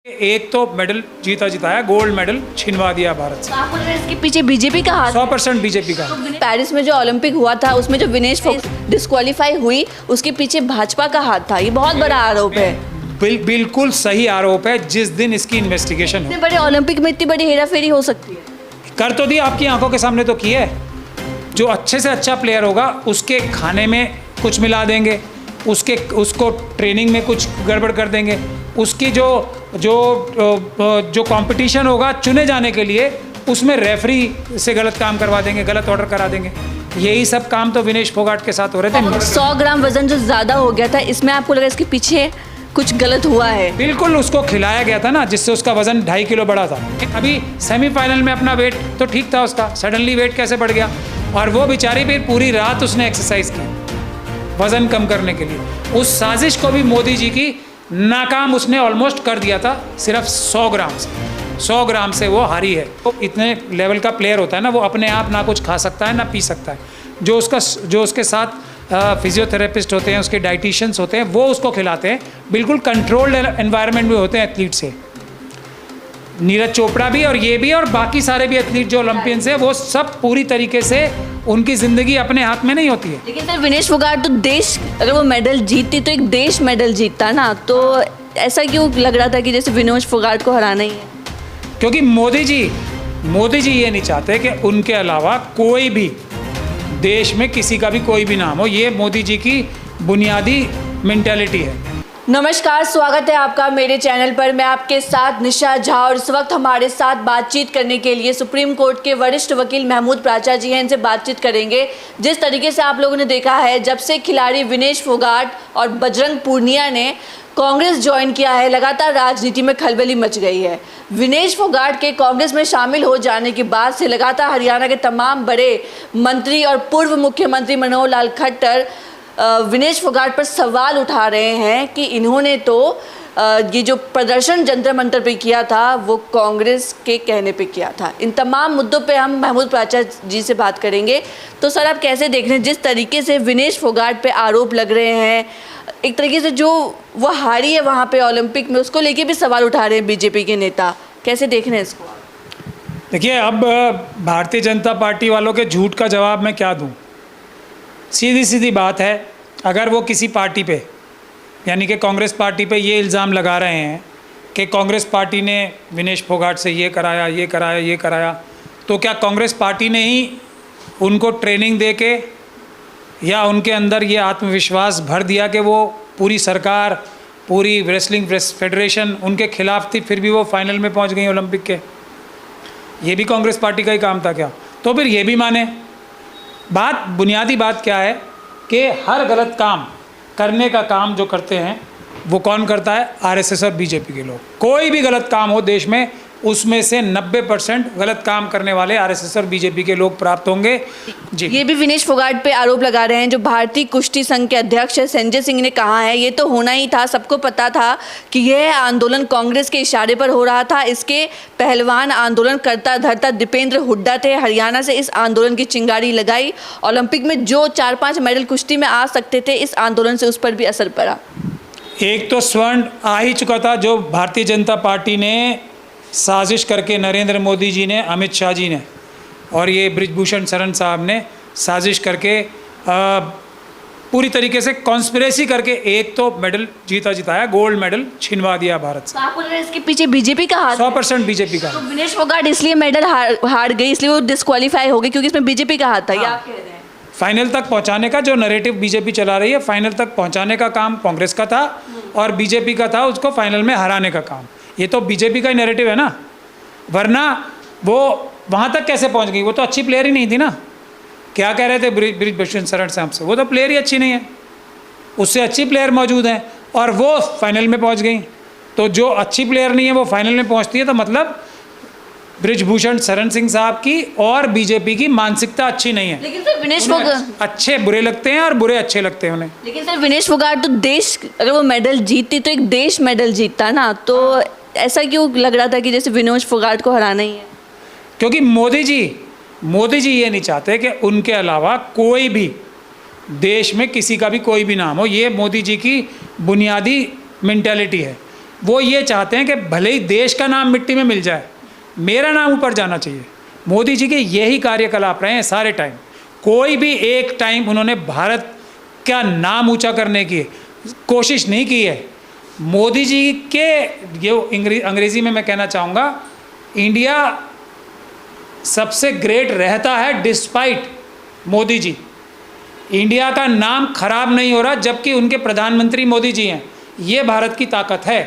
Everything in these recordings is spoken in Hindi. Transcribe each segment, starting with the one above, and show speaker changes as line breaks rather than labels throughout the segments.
एक तो मेडल जिताया, गोल्ड मेडल छिनवा दिया भारत से।
आपको लग रहा है इसके पीछे बीजेपी का हाथ?
100% बीजेपी का।
पेरिस में जो ओलंपिक हुआ था उसमें जो विनेश फोगाट डिस्क्वालीफाई हुई उसके पीछे भाजपा का हाथ था, ये बहुत बड़ा आरोप है।
बिल्कुल सही आरोप है। जिस दिन इसकी इन्वेस्टिगेशन
इतने बड़े ओलंपिक में इतनी बड़ी हेराफेरी हो सकती है?
कर तो दी, आपकी आंखों के सामने तो की है। जो अच्छे से अच्छा प्लेयर होगा उसके खाने में कुछ मिला देंगे, उसको ट्रेनिंग में कुछ गड़बड़ कर देंगे, उसकी जो कंपटीशन होगा चुने जाने के लिए उसमें रेफरी से गलत काम करवा देंगे, गलत ऑर्डर करा देंगे। यही सब काम तो विनेश फोगाट के साथ हो रहे थे।
100 ग्राम वजन जो ज़्यादा हो गया था, इसमें आपको लगा इसके पीछे कुछ गलत हुआ है?
बिल्कुल, उसको खिलाया गया था ना, जिससे उसका वजन 2.5 किलो बढ़ा था। अभी सेमीफाइनल में अपना वेट तो ठीक था उसका, सडनली वेट कैसे बढ़ गया? और वो बेचारी फिर पूरी रात उसने एक्सरसाइज की वजन कम करने के लिए। उस साजिश को भी मोदी जी की नाकाम उसने ऑलमोस्ट कर दिया था। सिर्फ 100 ग्राम से वो हारी है। तो इतने लेवल का प्लेयर होता है ना, वो अपने आप ना कुछ खा सकता है ना पी सकता है। जो उसके साथ फिजियोथेरेपिस्ट होते हैं, उसके डाइटिशियंस होते हैं, वो उसको खिलाते हैं। बिल्कुल कंट्रोल्ड एनवायरनमेंट में होते हैं एथलीट से। नीरज चोपड़ा भी और ये भी और बाकी सारे भी एथलीट जो ओलंपियंस हैं, वो सब पूरी तरीके से उनकी ज़िंदगी अपने हाथ में नहीं होती है।
लेकिन सर विनेश फोगाट तो देश, अगर वो मेडल जीतती तो एक देश मेडल जीतता ना, तो ऐसा क्यों लग रहा था कि जैसे विनेश फोगाट को हराना ही है?
क्योंकि मोदी जी ये नहीं चाहते कि उनके अलावा कोई भी देश में किसी का भी कोई भी नाम हो। ये मोदी जी की बुनियादी मेंटालिटी है।
नमस्कार, स्वागत है आपका मेरे चैनल पर। मैं आपके साथ निशा झा और इस वक्त हमारे साथ बातचीत करने के लिए सुप्रीम कोर्ट के वरिष्ठ वकील महमूद प्राचा जी हैं। इनसे बातचीत करेंगे। जिस तरीके से आप लोगों ने देखा है, जब से खिलाड़ी विनेश फोगाट और बजरंग पूनिया ने कांग्रेस ज्वाइन किया है, लगातार राजनीति में खलबली मच गई है। विनेश फोगाट के कांग्रेस में शामिल हो जाने के बाद से लगातार हरियाणा के तमाम बड़े मंत्री और पूर्व मुख्यमंत्री मनोहर लाल खट्टर विनेश फोगाट पर सवाल उठा रहे हैं कि इन्होंने तो ये जो प्रदर्शन जंतर मंतर पे किया था वो कांग्रेस के कहने पे किया था। इन तमाम मुद्दों पे हम महमूद प्राचा जी से बात करेंगे। तो सर, आप कैसे देख रहे हैं जिस तरीके से विनेश फोगाट पे आरोप लग रहे हैं, एक तरीके से जो वो हारी है वहाँ पे ओलंपिक में, उसको लेके भी सवाल उठा रहे हैं बीजेपी के नेता, कैसे देख रहे हैं इसको?
देखिए, अब भारतीय जनता पार्टी वालों के झूठ का जवाब मैं क्या दूं? सीधी बात है, अगर वो किसी पार्टी पे यानी कि कांग्रेस पार्टी पे ये इल्ज़ाम लगा रहे हैं कि कांग्रेस पार्टी ने विनेश फोगाट से ये कराया, तो क्या कांग्रेस पार्टी ने ही उनको ट्रेनिंग दे के या उनके अंदर ये आत्मविश्वास भर दिया कि वो पूरी सरकार, पूरी रेसलिंग फेडरेशन उनके खिलाफ थी, फिर भी वो फाइनल में पहुंच गई ओलंपिक के? ये भी कांग्रेस पार्टी का ही काम था क्या? तो फिर ये भी माने। बुनियादी बात क्या है कि हर गलत काम करने का काम जो करते हैं वो कौन करता है? आरएसएस और बीजेपी के लोग। कोई भी गलत काम हो देश में, उसमें से 90% गलत काम करने वाले आरएसएस और बीजेपी के लोग प्राप्त होंगे। जी,
ये भी विनेश फोगाट पे आरोप लगा रहे हैं। जो भारतीय कुश्ती संघ के अध्यक्ष है संजय सिंह ने कहा है, ये तो होना ही था, सबको पता था कि यह आंदोलन कांग्रेस के इशारे पर हो रहा था। इसके पहलवान आंदोलन करता धरता दीपेंद्र हुड्डा थे। हरियाणा से इस आंदोलन की चिंगारी लगाई। ओलंपिक में जो 4-5 मेडल कुश्ती में आ सकते थे, इस आंदोलन से उस पर भी असर पड़ा।
एक तो स्वर्ण आ ही चुका था, जो भारतीय जनता पार्टी ने साजिश करके, नरेंद्र मोदी जी ने, अमित शाह जी ने और ये ब्रिजभूषण शरण साहब ने साजिश करके पूरी तरीके से कॉन्स्पिरेसी करके एक तो मेडल जिताया, गोल्ड मेडल छिनवा दिया भारत से।
तो आपको लग रहा है इसके पीछे बीजेपी का हाथ?
100% बीजेपी का।
तो विनेश फोगाट इसलिए मेडल हार गई, इसलिए वो डिस्क्वालीफाई हो गई क्योंकि इसमें बीजेपी का हाथ था? ये आप कह रहे हैं?
फाइनल तक पहुंचाने का जो नैरेटिव बीजेपी चला रही है, फाइनल तक पहुंचाने का काम कांग्रेस का था और बीजेपी का था उसको फाइनल में हराने का काम। ये तो बीजेपी का ही नैरेटिव है ना, वरना वो वहाँ तक कैसे पहुँच गई? वो तो अच्छी प्लेयर ही नहीं थी ना। क्या कह रहे थे ब्रिजभूषण शरण साहब से? वो तो प्लेयर ही अच्छी नहीं है, उससे अच्छी प्लेयर मौजूद हैं और वो फाइनल में पहुँच गई। तो जो अच्छी प्लेयर नहीं है वो फाइनल में पहुँचती है, तो मतलब ब्रिजभूषण शरण सिंह साहब की और बीजेपी की मानसिकता अच्छी नहीं है।
लेकिन सर विनेश फोगाट
अच्छे बुरे लगते हैं और बुरे अच्छे लगते हैं उन्हें।
लेकिन सर विनेश फोगाट तो देश, अगर वो मेडल जीतती तो एक देश मेडल जीतता ना, तो ऐसा क्यों लग रहा था कि जैसे विनेश फोगाट को हराना ही है?
क्योंकि मोदी जी ये नहीं चाहते कि उनके अलावा कोई भी देश में किसी का भी कोई भी नाम हो। ये मोदी जी की बुनियादी मेंटालिटी है। वो ये चाहते हैं कि भले ही देश का नाम मिट्टी में मिल जाए, मेरा नाम ऊपर जाना चाहिए। मोदी जी के यही कार्यकलाप रहे हैं सारे टाइम। कोई भी एक टाइम उन्होंने भारत का नाम ऊंचा करने की कोशिश नहीं की है। मोदी जी के ये अंग्रेज़ी में मैं कहना चाहूँगा, इंडिया सबसे ग्रेट रहता है डिस्पाइट मोदी जी। इंडिया का नाम खराब नहीं हो रहा जबकि उनके प्रधानमंत्री मोदी जी हैं। ये भारत की ताकत है।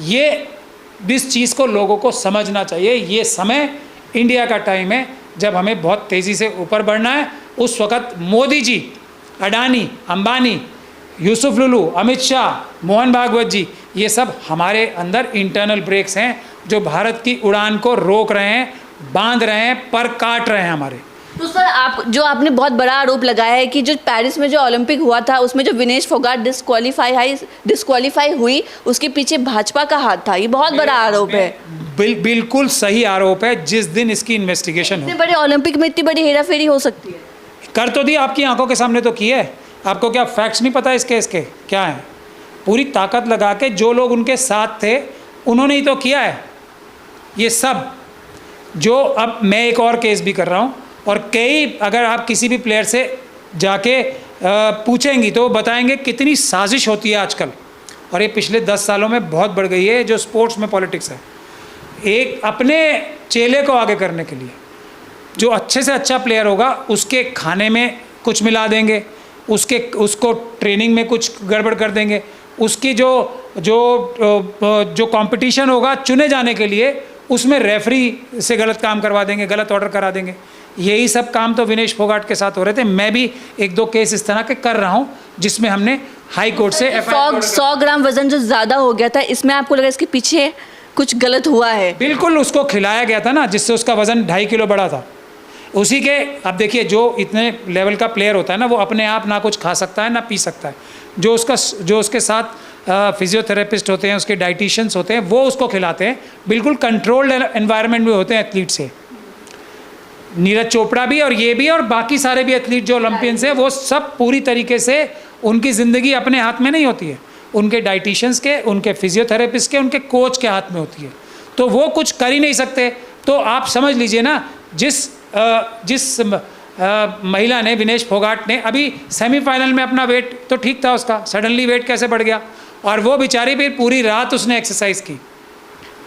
ये इस चीज़ को लोगों को समझना चाहिए। ये समय इंडिया का टाइम है जब हमें बहुत तेज़ी से ऊपर बढ़ना है। उस वक़्त मोदी जी, अडानी, अंबानी, यूसुफ लुलू, अमित शाह, मोहन भागवत जी, ये सब हमारे अंदर इंटरनल ब्रेक्स हैं जो भारत की उड़ान को रोक रहे हैं, बांध रहे हैं, पर काट रहे हैं हमारे।
तो सर, आपने बहुत बड़ा आरोप लगाया है कि जो पेरिस में जो ओलंपिक हुआ था उसमें जो विनेश फोगाट डिस्क्वालीफाई हुई, उसके पीछे भाजपा का हाथ था। ये बहुत बड़ा आरोप है।
बिल्कुल सही आरोप है। जिस दिन इसकी इन्वेस्टिगेशन हो,
इतने बड़े ओलंपिक में इतनी बड़ी हेराफेरी हो सकती है?
कर तो दी, आपकी आंखों के सामने तो की है। आपको क्या फैक्ट्स नहीं पता इसके क्या है? पूरी ताकत लगा के जो लोग उनके साथ थे उन्होंने ही तो किया है ये सब। जो अब मैं एक और केस भी कर रहा हूँ, और कई, अगर आप किसी भी प्लेयर से जाके पूछेंगी तो बताएंगे कितनी साजिश होती है आजकल, और ये पिछले 10 सालों में बहुत बढ़ गई है जो स्पोर्ट्स में पॉलिटिक्स है। एक अपने चेले को आगे करने के लिए जो अच्छे से अच्छा प्लेयर होगा उसके खाने में कुछ मिला देंगे, उसको ट्रेनिंग में कुछ गड़बड़ कर देंगे, उसकी जो कंपटीशन होगा चुने जाने के लिए उसमें रेफरी से गलत काम करवा देंगे, गलत ऑर्डर करा देंगे। यही सब काम तो विनेश फोगाट के साथ हो रहे थे। मैं भी 1-2 केस इस तरह के कर रहा हूँ जिसमें हमने हाई कोर्ट से
100 ग्राम वजन जो ज़्यादा हो गया था, इसमें आपको लगा इसके पीछे कुछ गलत हुआ है?
बिल्कुल, उसको खिलाया गया था ना जिससे उसका वज़न 2.5 किलो बढ़ा था। उसी के, अब देखिए, जो इतने लेवल का प्लेयर होता है ना, वो अपने आप ना कुछ खा सकता है ना पी सकता है। जो उसके साथ फिजियोथेरेपिस्ट होते हैं, उसके डाइटिशियंस होते हैं, वो उसको खिलाते हैं। बिल्कुल कंट्रोल्ड एनवायरनमेंट में होते हैं एथलीट से। नीरज चोपड़ा भी और ये भी और बाकी सारे भी एथलीट जो ओलंपियंस हैं, वो सब पूरी तरीके से, उनकी ज़िंदगी अपने हाथ में नहीं होती है, उनके डाइटिशियंस के, उनके फिजियोथेरेपिस्ट के, उनके कोच के हाथ में होती है। तो वो कुछ कर ही नहीं सकते। तो आप समझ लीजिए ना, जिस महिला ने, विनेश फोगाट ने, अभी सेमीफाइनल में अपना वेट तो ठीक था उसका, सडनली वेट कैसे बढ़ गया? और वो बेचारी फिर पूरी रात उसने एक्सरसाइज की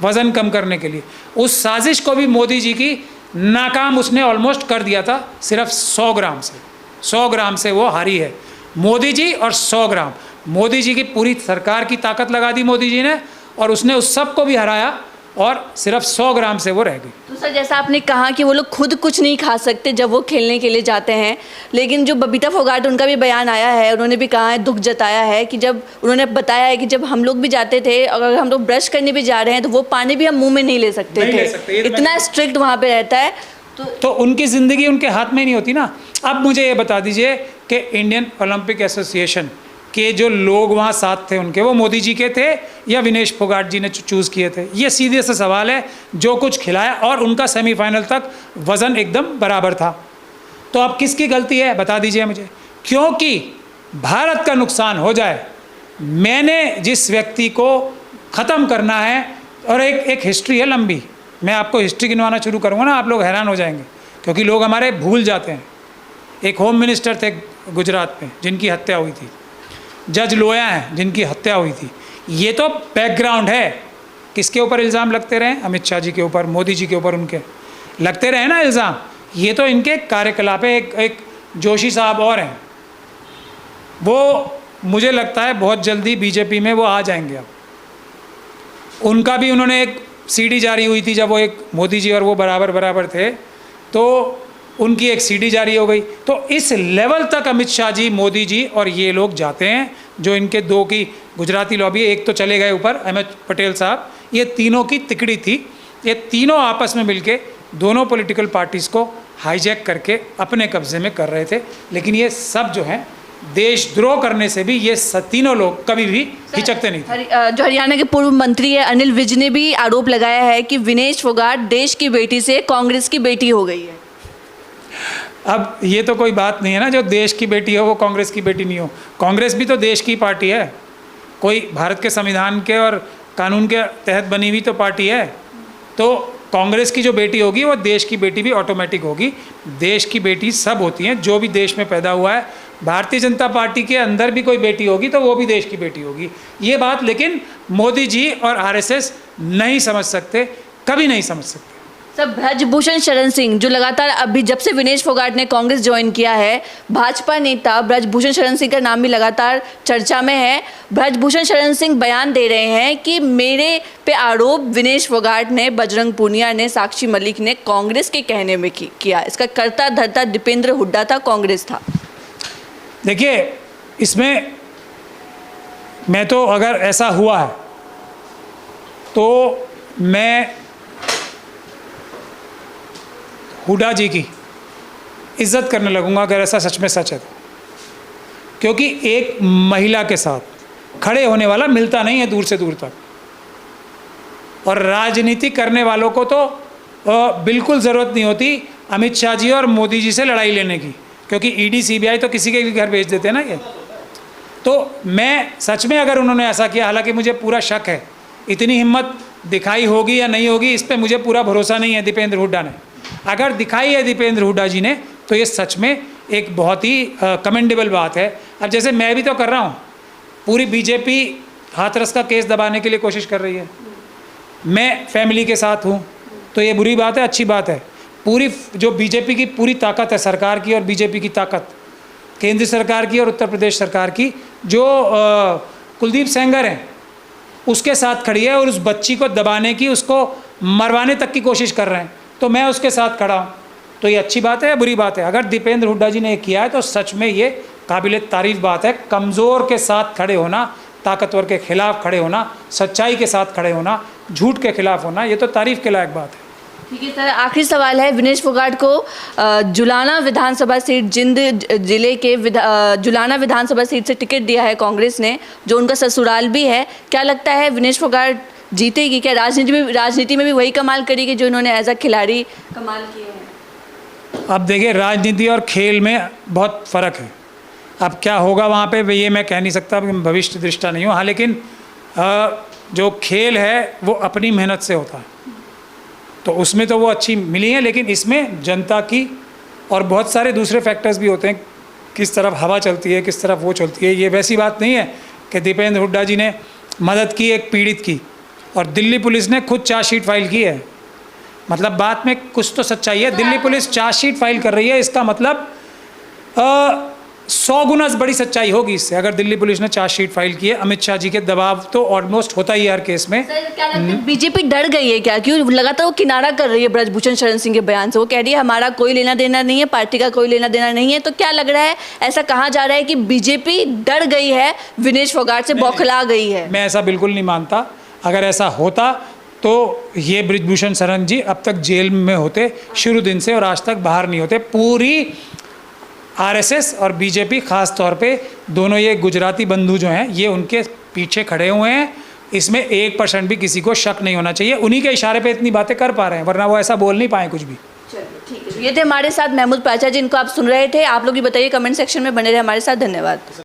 वज़न कम करने के लिए। उस साजिश को भी मोदी जी की नाकाम उसने ऑलमोस्ट कर दिया था। सिर्फ 100 ग्राम से वो हारी है, मोदी जी। और 100 ग्राम मोदी जी की पूरी सरकार की ताकत लगा दी मोदी जी ने, और उसने उस सब को भी हराया, और सिर्फ 100 ग्राम से वो रह गई।
तो सर, जैसा आपने कहा कि वो लोग खुद कुछ नहीं खा सकते जब वो खेलने के लिए जाते हैं, लेकिन जो बबीता फोगाट, उनका भी बयान आया है, उन्होंने भी कहा है, दुख जताया है कि जब उन्होंने बताया है कि जब हम लोग भी जाते थे, अगर हम लोग ब्रश करने भी जा रहे हैं तो वो पानी भी हम मुंह में नहीं ले सकते थे। इतना स्ट्रिक्ट वहाँ पे रहता है।
तो उनकी ज़िंदगी उनके हाथ में नहीं होती ना। अब मुझे ये बता दीजिए कि इंडियन ओलंपिक एसोसिएशन के जो लोग वहाँ साथ थे उनके, वो मोदी जी के थे या विनेश फोगाट जी ने चूज़ किए थे? ये सीधे सा सवाल है। जो कुछ खिलाया, और उनका सेमीफाइनल तक वज़न एकदम बराबर था। तो अब किसकी गलती है, बता दीजिए मुझे। क्योंकि भारत का नुकसान हो जाए, मैंने जिस व्यक्ति को ख़त्म करना है, और एक हिस्ट्री है लंबी, मैं आपको हिस्ट्री गिनवाना शुरू करूँगा ना, आप लोग हैरान हो जाएंगे, क्योंकि लोग हमारे भूल जाते हैं। एक होम मिनिस्टर थे गुजरात में जिनकी हत्या हुई थी, जज लोया हैं जिनकी हत्या हुई थी। ये तो बैकग्राउंड है। किसके ऊपर इल्ज़ाम लगते रहे? अमित शाह जी के ऊपर, मोदी जी के ऊपर, उनके लगते रहे ना इल्ज़ाम। ये तो इनके कार्यकलाप है। एक जोशी साहब और हैं, वो मुझे लगता है बहुत जल्दी बीजेपी में वो आ जाएंगे। अब उनका भी, उन्होंने एक सीडी जारी हुई थी जब वो, एक मोदी जी और वो बराबर थे, तो उनकी एक सीडी जारी हो गई। तो इस लेवल तक अमित शाह जी, मोदी जी और ये लोग जाते हैं। जो इनके 2 की गुजराती लॉबी है, एक तो चले गए ऊपर अहमद पटेल साहब, ये तीनों की तिकड़ी थी। ये तीनों आपस में मिलके दोनों पॉलिटिकल पार्टीज़ को हाईजैक करके अपने कब्जे में कर रहे थे। लेकिन ये सब जो है देशद्रोह करने से भी ये तीनों लोग कभी भी हिचकते नहीं थे।
जो हरियाणा के पूर्व मंत्री है अनिल विज ने भी आरोप लगाया है कि विनेश फोगाट देश की बेटी से कांग्रेस की बेटी हो गई है।
अब ये तो कोई बात नहीं है ना, जो देश की बेटी हो वो कांग्रेस की बेटी नहीं हो। कांग्रेस भी तो देश की पार्टी है। कोई भारत के संविधान के और कानून के तहत बनी हुई तो पार्टी है। तो कांग्रेस की जो बेटी होगी वो देश की बेटी भी ऑटोमेटिक होगी। देश की बेटी सब होती हैं, जो भी देश में पैदा हुआ है। भारतीय जनता पार्टी के अंदर भी कोई बेटी होगी तो वो भी देश की बेटी होगी। ये बात लेकिन मोदी जी और आरएसएस नहीं समझ सकते, कभी नहीं समझ सकते।
सर, ब्रजभूषण शरण सिंह जो लगातार अभी जब से विनेश फोगाट ने कांग्रेस ज्वाइन किया है, भाजपा नेता ब्रजभूषण शरण सिंह का नाम भी लगातार चर्चा में है। ब्रजभूषण शरण सिंह बयान दे रहे हैं कि मेरे पे आरोप विनेश फोगाट ने, बजरंग पूनिया ने, साक्षी मलिक ने कांग्रेस के कहने में किया। इसका कर्ता धर्ता दीपेंद्र हुड्डा था, कांग्रेस था।
देखिए, इसमें मैं तो अगर ऐसा हुआ है तो मैं हुड्डा जी की इज्जत करने लगूंगा अगर ऐसा सच में सच है तो। क्योंकि एक महिला के साथ खड़े होने वाला मिलता नहीं है दूर से दूर तक। और राजनीति करने वालों को तो बिल्कुल ज़रूरत नहीं होती अमित शाह जी और मोदी जी से लड़ाई लेने की, क्योंकि ईडी सीबीआई तो किसी के भी घर भेज देते हैं ना ये। तो मैं सच में अगर उन्होंने ऐसा किया, हालांकि मुझे पूरा शक है, इतनी हिम्मत दिखाई होगी या नहीं होगी इस पर मुझे पूरा भरोसा नहीं है दीपेंद्र हुड्डा ने। अगर दिखाई है दीपेंद्र हुड्डा जी ने तो ये सच में एक बहुत ही कमेंडेबल बात है। अब जैसे मैं भी तो कर रहा हूँ, पूरी बीजेपी हाथरस का केस दबाने के लिए कोशिश कर रही है, मैं फैमिली के साथ हूँ, तो ये बुरी बात है अच्छी बात है? पूरी जो बीजेपी की पूरी ताकत है, सरकार की और बीजेपी की ताकत, केंद्र सरकार की और उत्तर प्रदेश सरकार की, जो कुलदीप सेंगर हैं उसके साथ खड़ी है और उस बच्ची को दबाने की, उसको मरवाने तक की कोशिश कर रहे हैं, तो मैं उसके साथ खड़ा हूँ। तो ये अच्छी बात है या बुरी बात है? अगर दीपेंद्र हुड्डा जी ने किया है तो सच में ये काबिल तारीफ बात है। कमज़ोर के साथ खड़े होना, ताकतवर के खिलाफ खड़े होना, सच्चाई के साथ खड़े होना, झूठ के खिलाफ होना, ये तो तारीफ के लायक बात है।
ठीक है सर, आखिरी सवाल है। विनेश फोगाट को जुलाना विधानसभा सीट, जिंद जिले के जुलाना विधानसभा सीट से टिकट दिया है कांग्रेस ने, जो उनका ससुराल भी है। क्या लगता है विनेश फोगाट जीतेगी? क्या राजनीति में भी वही कमाल करेगी जो इन्होंने एज अ खिलाड़ी कमाल किए हैं?
अब देखिए, राजनीति और खेल में बहुत फ़र्क है। अब क्या होगा वहाँ पे ये मैं कह नहीं सकता, भविष्य दृष्टा नहीं हूँ। हाँ, लेकिन जो खेल है वो अपनी मेहनत से होता है, तो उसमें तो वो अच्छी मिली है। लेकिन इसमें जनता की और बहुत सारे दूसरे फैक्टर्स भी होते हैं, किस तरफ हवा चलती है, किस तरफ वो चलती है। ये वैसी बात नहीं है कि दीपेंद्र हुड्डा जी ने मदद की एक पीड़ित की, और दिल्ली पुलिस ने खुद चार्जशीट फाइल की है। मतलब बात में कुछ तो सच्चाई है। दिल्ली पुलिस चार्जशीट फाइल कर रही है, इसका मतलब 100 गुना बड़ी सच्चाई होगी इससे। अगर दिल्ली पुलिस ने चार्जशीट फाइल की है, अमित शाह जी के दबाव तो ऑलमोस्ट होता ही है हर केस में।
सर, क्या लगता है बीजेपी डर गई है क्या? क्यों लगातार वो किनारा कर रही है ब्रजभूषण शरण सिंह के बयान से? वो कह रही है हमारा कोई लेना देना नहीं है, पार्टी का कोई लेना देना नहीं है। तो क्या लग रहा है, ऐसा कहा जा रहा है कि बीजेपी डर गई है, विनेश फोगाट से बौखला गई है? मैं
ऐसा बिल्कुल नहीं मानता। अगर ऐसा होता तो ये ब्रजभूषण शरण जी अब तक जेल में होते शुरू दिन से, और आज तक बाहर नहीं होते। पूरी आरएसएस और बीजेपी, ख़ास तौर पे दोनों ये गुजराती बंधु जो हैं, ये उनके पीछे खड़े हुए हैं। इसमें 1% भी किसी को शक नहीं होना चाहिए। उन्हीं के इशारे पे इतनी बातें कर पा रहे हैं, वरना वो ऐसा बोल नहीं पाए कुछ भी।
चलिए ठीक है, ये थे हमारे साथ महमूद प्राचा जी, इनको आप सुन रहे थे। आप लोग भी बताइए कमेंट सेक्शन में, बने रहे हमारे साथ। धन्यवाद।